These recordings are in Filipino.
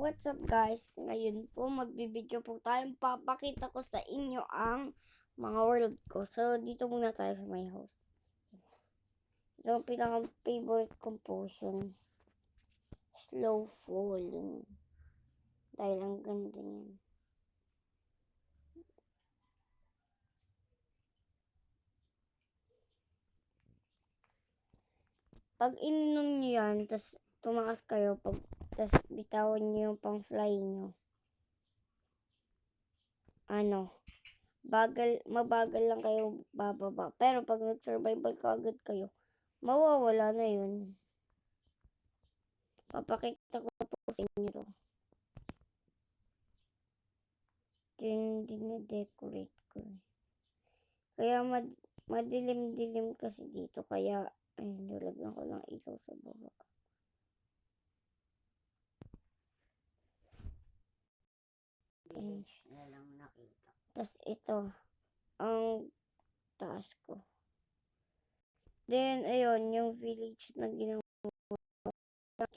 What's up guys? Ngayon po magbibideo po tayo. Papakita ko sa inyo ang mga world ko. So dito muna tayo sa my house. Ito ang pinaka-favorite kong potion. Slow falling. Dahil ang ganda niyan. Pag ininom nyo yan, tas tumakas kayo, tas bitawan nyo yung pang fly nyo. Mabagal lang kayo bababa. Pero pag nag-survival ka agad kayo, mawawala na yun. Papakita ko po sa inyo. Din decorate ko. Kaya madilim-dilim kasi dito. Kaya, nilagyan ko lang ilaw sa baba. Na lang nakita. Tapos ito, ang taas ko. Then, ayun, yung village na ginawa.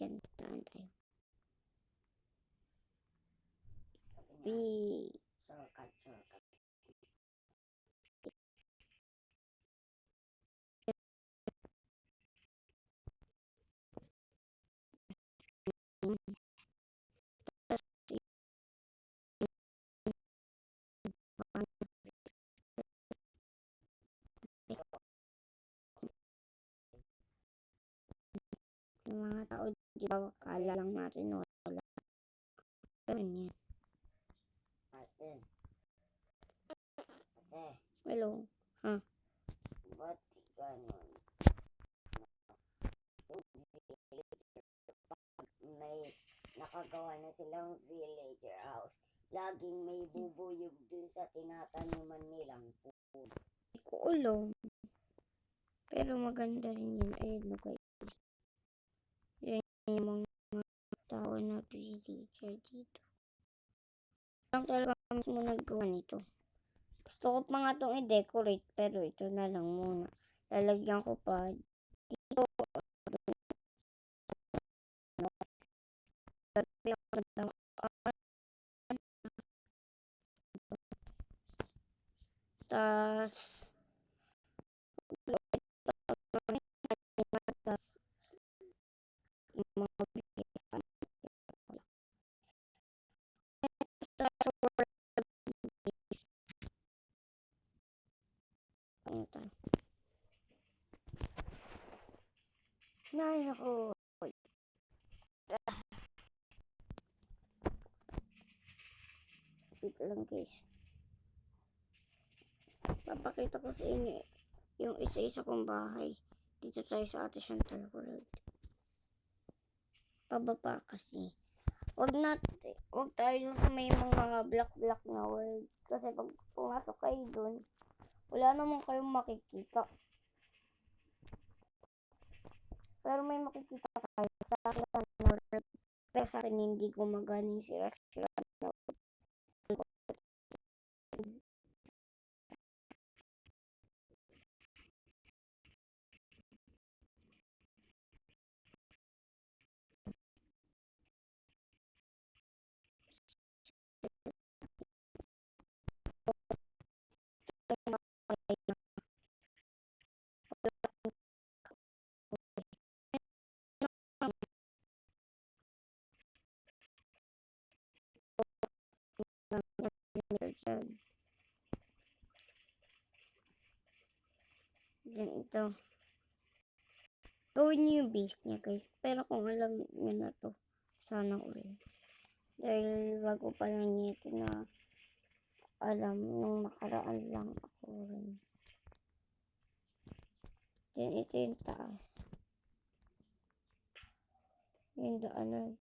Yan, tahan tayo. Shortcut. Yung mga tao, di ba, kala lang natin wala. Ganyan. Ate. Hello. Ha? Ba't ganon? May nakagawa na silang villager house. Laging may bubuyog dun sa tinataniman nilang puno. Hindi ko alam. Pero maganda rin yun. Ayun na guys. Yan yung mga tao na villager dito. Lang talaga mismo naggawa nito. Gusto ko pa nga itong i-decorate. Pero ito na lang muna. Lalagyan ko pa dito. Tas mga Nay, ako. Dito lang guys. Papakita ko sa inyo yung isa-isa kong bahay. Dito tayo sa Ate Chantal World. Pababa kasi. Wag tayo sa may mga black na world. Kasi pag pumasok kayo dun, wala naman kayong makikita. Pero may makikita kayo sa akin na world. Pero sa akin hindi gumagana yung sira-sira na world. Yan ito. Gawin niyo yung base niya guys. Pero kung alam niyo na to, sana uli. Dahil bago pa lang niya ito na alam, nung nakaraan lang ako rin. Then ito yung taas. Yung daanan.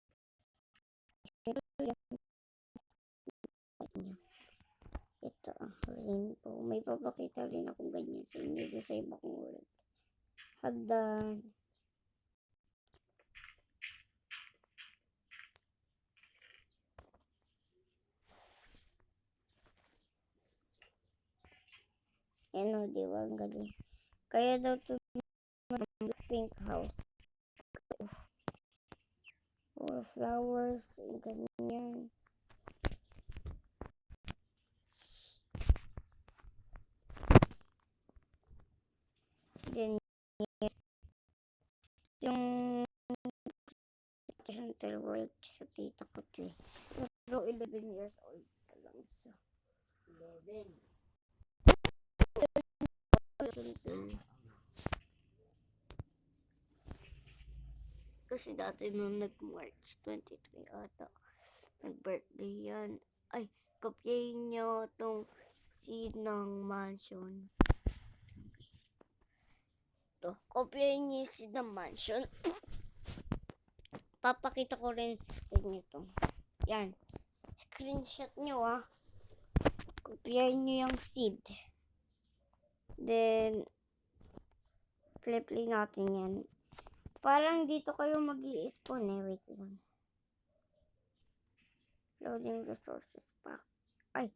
Ito ang rainbow. May papakita rin akong ganyan sa inyo sa ibang world. Hagdan. Yan o, di ba? Ang galing. Kaya daw ito pink house. Or Puro flowers, ganyan. Then, yung Enchanted World sa tita ko to eh. Pero 11 years old pa lang siya. 11. Kasi dati nung nag-March 23 ata, nag-birthday yan. Ay, kopyahin nyo tong seed ng mansion. To, kopyahin nyo yung seed ng mansion. Papakita ko rin sa inyo to. Yan. Screenshot nyo ah. Kopyahin nyo yung seed. Then, play natin yan. Parang dito kayo mag-i-spawn eh. Wait lang. Loading resources pack. Ay,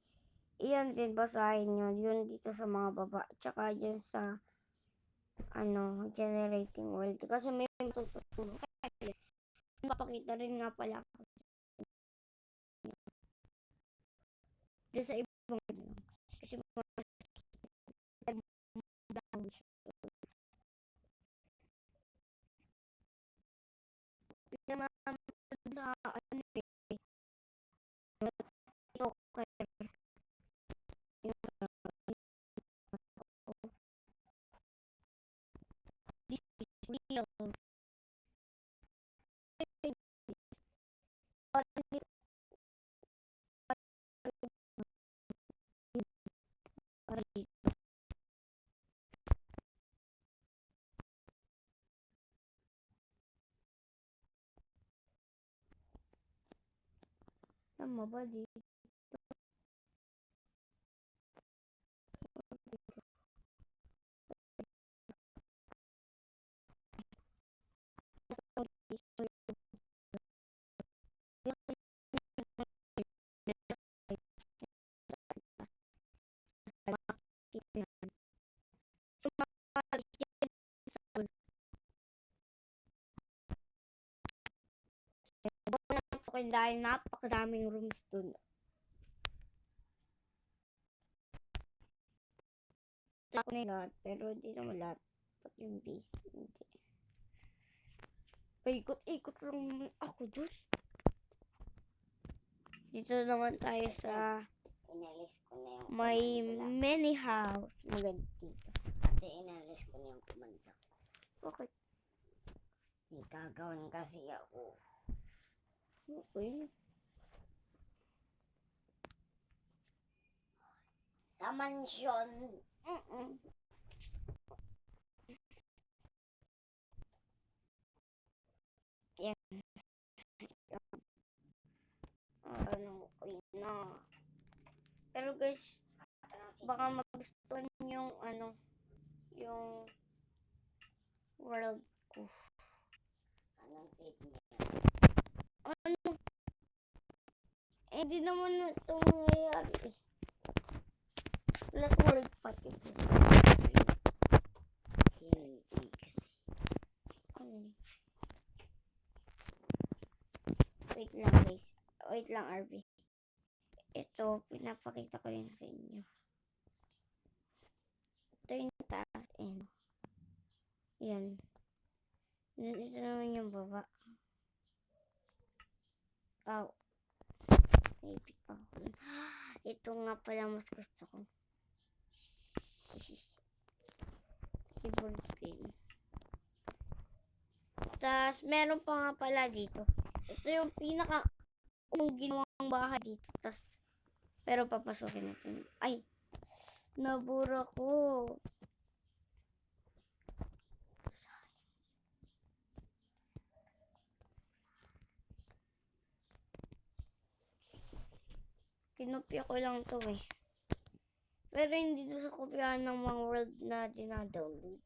iyan din basahin nyo. Yun dito sa mga baba. Tsaka dyan sa generating world. Kasi may tutulong. Mapakita rin nga pala ako. Doon sa ibang lang. Kasi tama ba dito? Okay, dahil napakadaming rooms dun. Ako na lahat, pero hindi naman lahat. Pati yung base, hindi. Paikot-ikot lang ako dun. Dito naman tayo sa Inalis ko na yung may kumanda. mini house. Maganda dito. Ate, inalis ko na yung kumanda. Okay. May gagawin kasi ako. Okay. Sa mansyon. Yan. Okay na. Pero guys, baka magustuhan yung yung world ko. Anong seed niya? Hindi naman ito nangyayari eh. Flat world pati. Hindi kasi. Wait lang guys. Wait lang RB. Ito, pinapakita ko yun sa inyo. Ito yung taas. Yan. Ito naman yung baba. Oh. Maybe pa. Ito nga pala mas gusto ko. Keyboard screen. Tapos, meron pa nga pala dito. Ito yung pinaka ginawang bahay dito. Tapos, pero papasukin natin. Ay! Nabura ko. Kinopya ko lang to eh. Pero hindi to sa kopyahan ng mga world na dinadownload.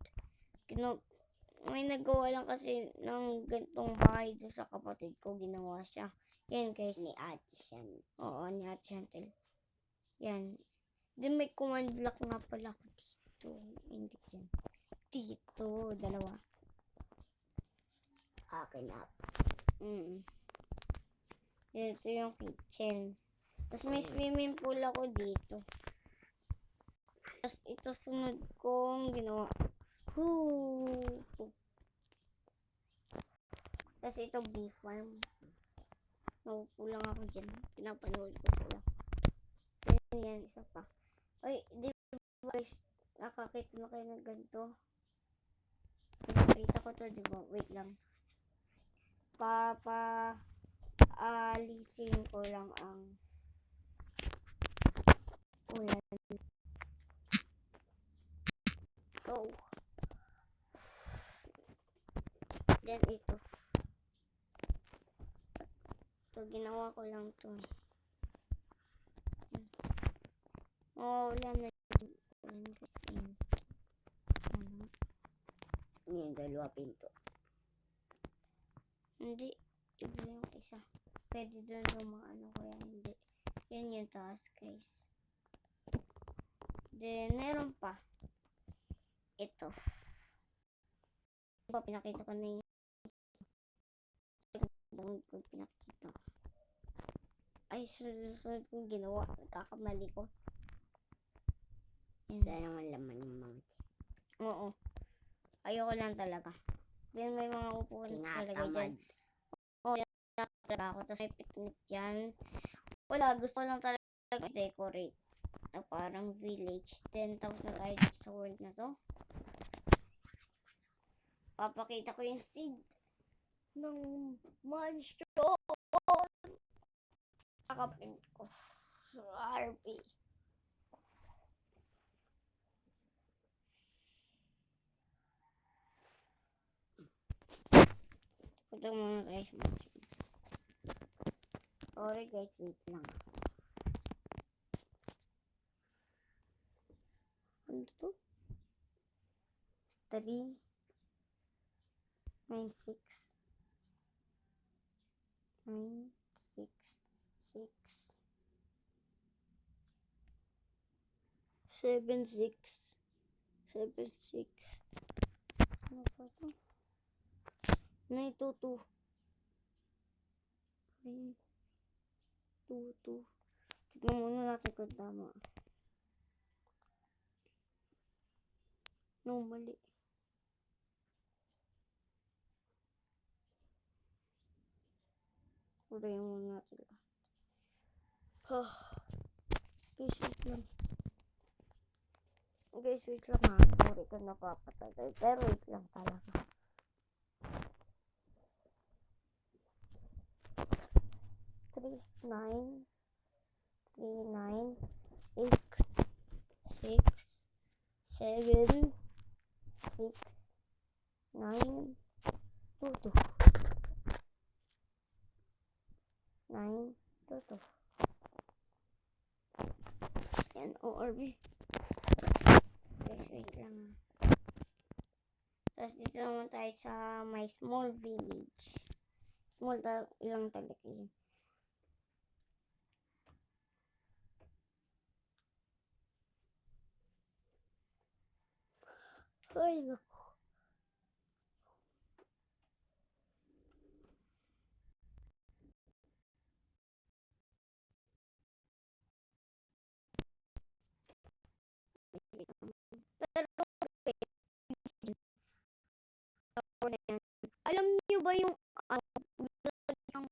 May nagawa lang kasi ng gantong bahay doon sa kapatid ko. Ginawa siya. Yan guys. Ni Ate Chantel. Oo, ni Ate Chantel. Yan. Then may command block nga pala ako dito. Hindi yan. Dito. Dalawa. Akin up. Ito yung kitchen. Tapos may swimming pool ako dito. Tapos ito sunod kong ginawa. Woo! Tapos ito bee farm. Nakukulang ako dyan. Pinapanood ko sila. Yan, isa pa. Ay, di ba guys, nakakita na kayo ng ganito? Nakita ko to, di ba? Wait lang. Alisin ko lang ang ulan. Oh. Then ito. Ito, ginawa ko lang to. Oh, ulan na. Ulan kasi yan. Ano? Yung dalawa pinto. Hindi. Iba yung isa. Pwede doon yung mga ano kaya hindi. Yan yung taas guys. Then, meron pa. Ito. Diba, pinakita ko na yung pinakita. Ay, sunod kong ginawa. Nagkakamali ko. Dahil naman laman yung mga Oo. Ayoko lang talaga. Then, may mga upuan talaga tinatamad. dyan. Oo, yan talaga ako. Tapos may picnic dyan. Wala, gusto ko lang talaga decorate. Na parang village. Then, tapos na tayo sa world na to. Papakita ko yung seed ng mansion. Kakapin ko. RP. Punta muna tayo sa mansion. Sorry guys, wait lang. Ano to? 3 9 6 9 6 6 7 6 7 6 ano pa to? 9 2 2 9 2 2 tignan muna natin kung tama. No, mali. Urayin muna natin lahat. Guys, wait lang. Guys, wait lang ha. Sorry ko napapatagay. Pero wait lang talaga. Three, 9, 3, 9, 6, 6, 7, 6, 9, 2, 2. 9, 2, 2. Yan, ORB. Guys, wait lang. Tapos dito naman tayo sa my small village. Small lang talaga yun. Ay, naku. Pero, alam niyo ba yung yung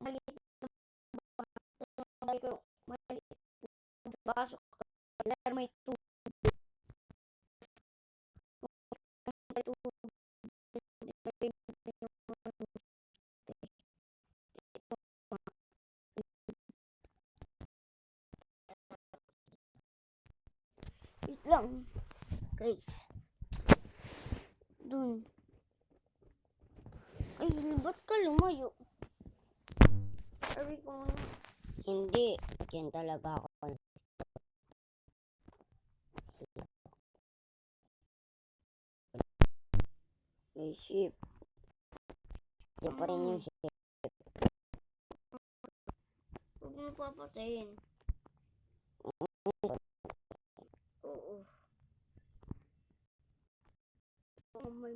maliit na maliit na baso pero may tubig. May tubig. Wait lang. Guys. Dun. Ay, ba't ka lumayo? Sabi ko nga. Hindi. Diyan talaga ako. May ship. Diyan pa rin yung ship. Huwag mo papatayin. Oo. Oh my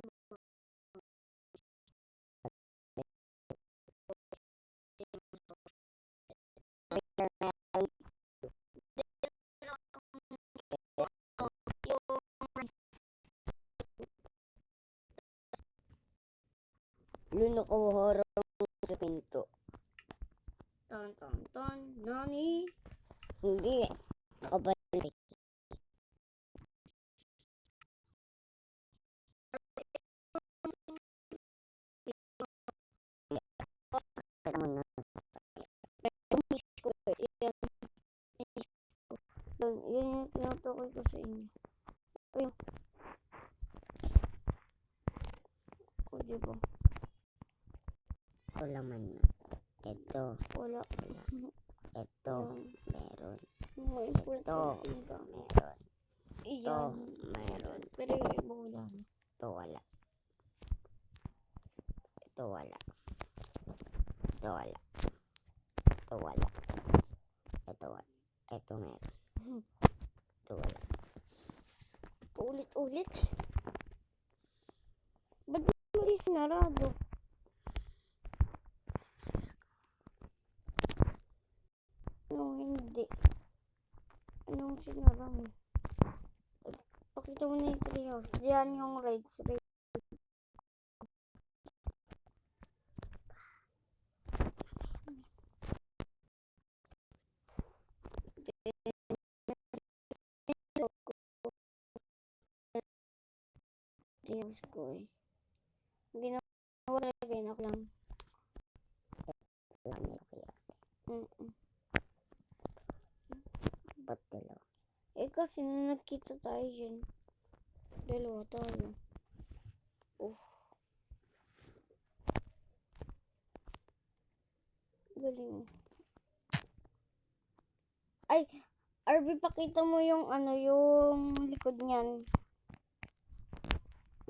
Nakuharang sa pinto. Tan, tan, tan. Nani? Hindi. Nakabalik. Miss ko. Yan. Yun yung tinutukoy ko sa inyo. Ayun. O, diba? Wala man na. Ito. Wala. Ito. Yan. Meron. May Ito. importante ka. Meron. Ito. Iyan. Meron. Pero yung iba wala na. Ito wala. Ito wala. Ito wala. Ito wala. Ito wala. Ito meron. Ito wala. Ulit-ulit. Ba't mo rin sinarado? Anong hindi? Anong sinara mo? Pakita mo na yung treehouse. Diyan yung raids. Treehouse ko eh. Ginawa talaga yun ako lang. Wala nila kaya. Ba't dalawa? Eh kasi nung nagkita tayo dyan, dalawa tayo. Galing. Ay, RB, pakita mo yung ano, yung likod niyan.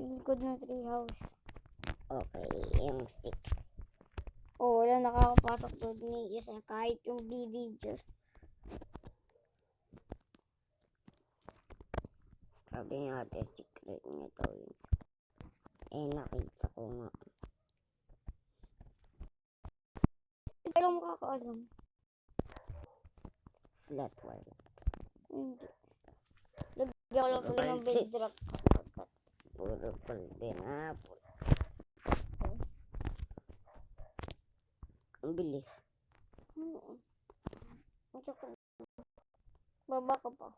Yung likod ng treehouse. Okay, yung stick. Oh, wala nakakapasok doon ni isa kahit yung BD just. Sabi niya ate, secret niya daw yun. Eh, nakita ko nga. Hindi lang makakaalam. Flat wire. Hindi. Lagyan ko lang tuloy ng bedrock. Puro palden. Ang bilis. Baba ka pa.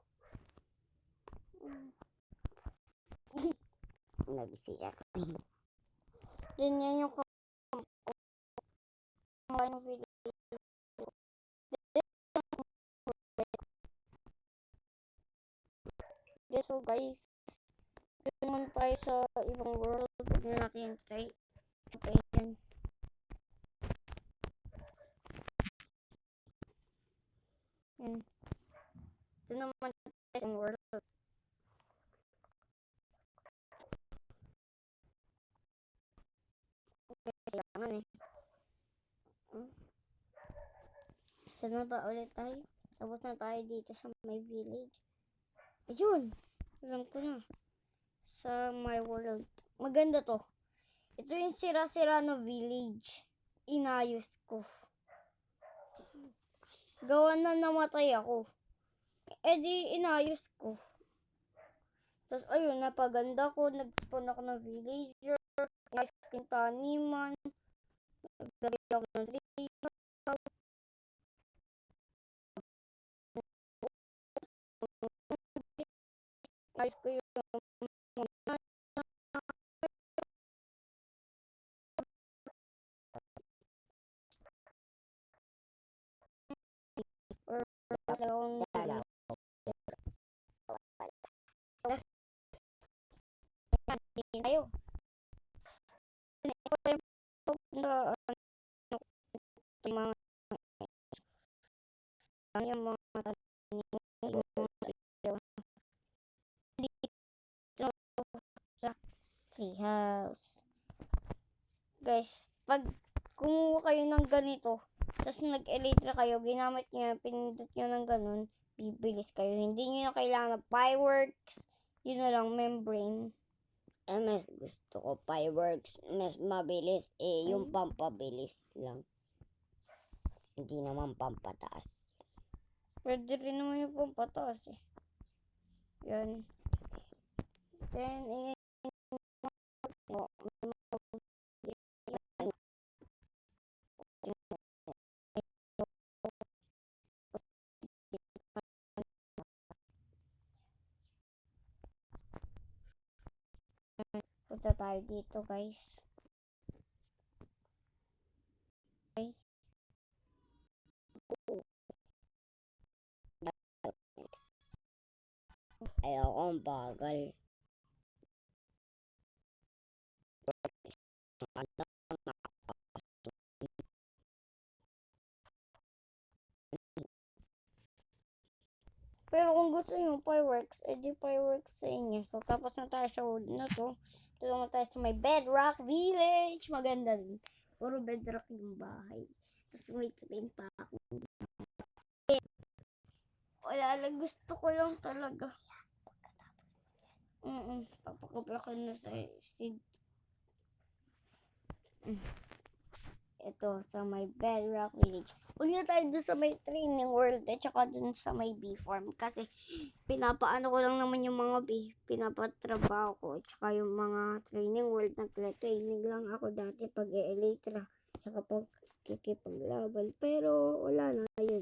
Nagsiyak. Ganyan yung kamay ng video. So guys, doon naman tayo sa ibang world. Huwag na natin yung try. Okay yan. Ito naman tayo sa ibang world. Kailangan eh. Saan na ba ulit tayo? Tapos na tayo dito sa my village. Ayun! Alam ko na. Sa my world. Maganda to. Ito yung sira-sira na village. Inayos ko. Gawa na namatay ako. Eh di inayos ko. Tapos ayun, napaganda ko. Nag-spawn ako ng villager. Inayos ko yung taniman. Naglagay ako ng tree. Inayos ko yung Dalaw. tayo. Yung mga sa treehouse. Guys, pag kumuha kayo ng ganito, tapos nag-elytra kayo, ginamit nyo, pinindot nyo ng ganun, bibilis kayo. Hindi nyo na kailangan ng fireworks, yun na lang, membrane. Mas gusto ko fireworks. Mas mabilis. Yung pampabilis lang. Hindi naman pampataas. Pwede rin naman yung pampataas eh. Yan. Then, Punta tayo dito, guys. Okay. Ayoko ang bagal. Pero kung gusto nyo fireworks, edi fireworks sa inyo. So, tapos na tayo sa road na to. Ito naman tayo sa may Bedrock Village. Maganda din. Puro bedrock yung bahay. Tapos may train pa ako. Wala lang. Gusto ko lang talaga. Papakopya ko na sa seed. Ito, sa may Bedrock Village. Huwag tayo dun sa may training world at saka dun sa may bee farm. Kasi pinapaano ko lang naman yung mga bee. Pinapatrabaho ko. At saka yung mga training world. Nagtre-training lang ako dati pag e-elytra. At saka pag kikipaglaban. Pero wala na yun.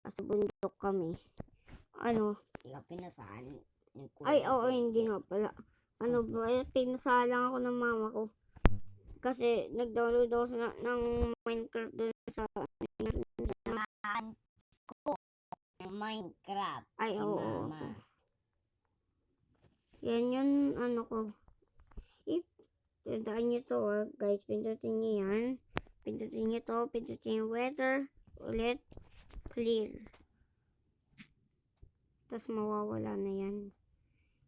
Sa bundok kami. Ikaw pinasaan. Ay, oo, hindi nga pala. Pinasalang ako ng mama ko. Kasi nag-download ako ng Minecraft doon sa Minecraft. Ay, Si oo. Mama. Yan yun, ko. Tandaan nyo to, guys. Pindutin nyo yan. Pindutin nyo to. Pindutin yung weather. Ulit. Clear. Tapos mawawala na yan.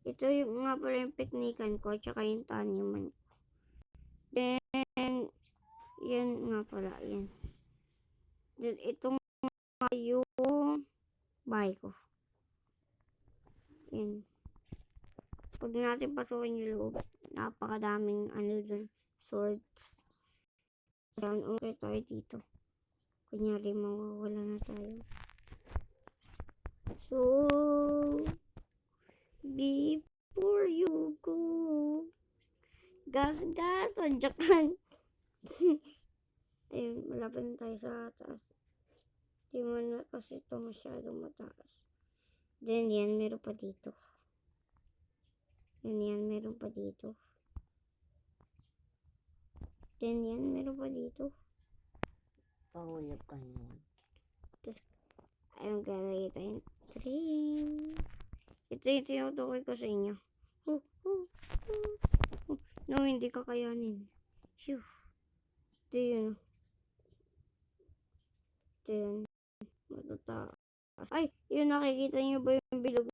Ito yung nga pala yung piknikan ko. Tsaka yung taniman. Then, yan nga pala. Yan. Then, itong yung bahay ko. Yan. Pag natin pasukin yung loob, napakadaming dun, swords. Saan okay tayo dito? Kunyari, mawawala na tayo. So, before you go, gas, andyakan. Ayun, malapit na tayo sa taas. Di mo na kasi ito masyadong mataas. Then, yan, meron pa dito. Yan, meron pa dito. Then, yan, meron pa dito. Pahulog ka na. Tapos, ayun, galagay tayong train. Ito yung tinutukoy ko sa inyo. No, hindi kakayanin. Phew. Ito yun. Ito yun. Matataas. Ay, yun, nakikita nyo ba yung bilog?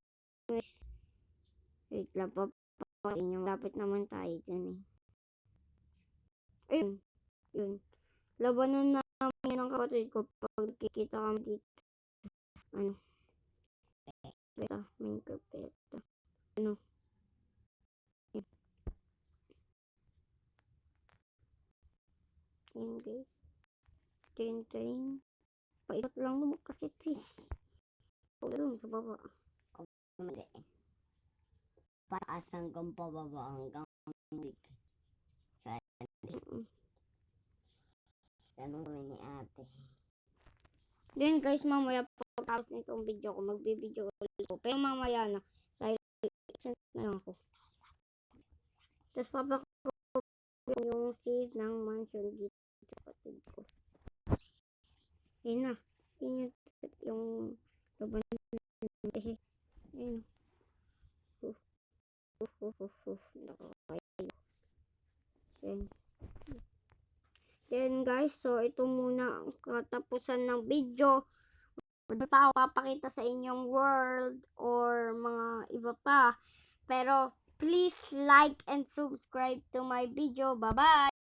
Wait lang, papain yung lapit naman tayo dyan eh. Ayun. Yun. Labanan namin yun ng kapatid ko pag kikita kami dito. Main carpeta. Yan. Yan guys. Train. Paikot lang naman kasi tis. Pagkaroon sa baba. Mali. Pataas hanggang pababa hanggang big. Tanong kami ni ate. Then guys, mamaya pagkatapos nitong video ko, magbibideo ulit ko. Pero mamaya na. Dahil sense na lang ako. Tapos papakot yung seed ng mansion dito sa kapatid ko. Yun na. Yun yung laban. Ayun. Nakakayo. Then guys, so ito muna ang katapusan ng video. Wala pa ako papakita sa inyong world or mga iba pa. Pero please like and subscribe to my video. Bye-bye!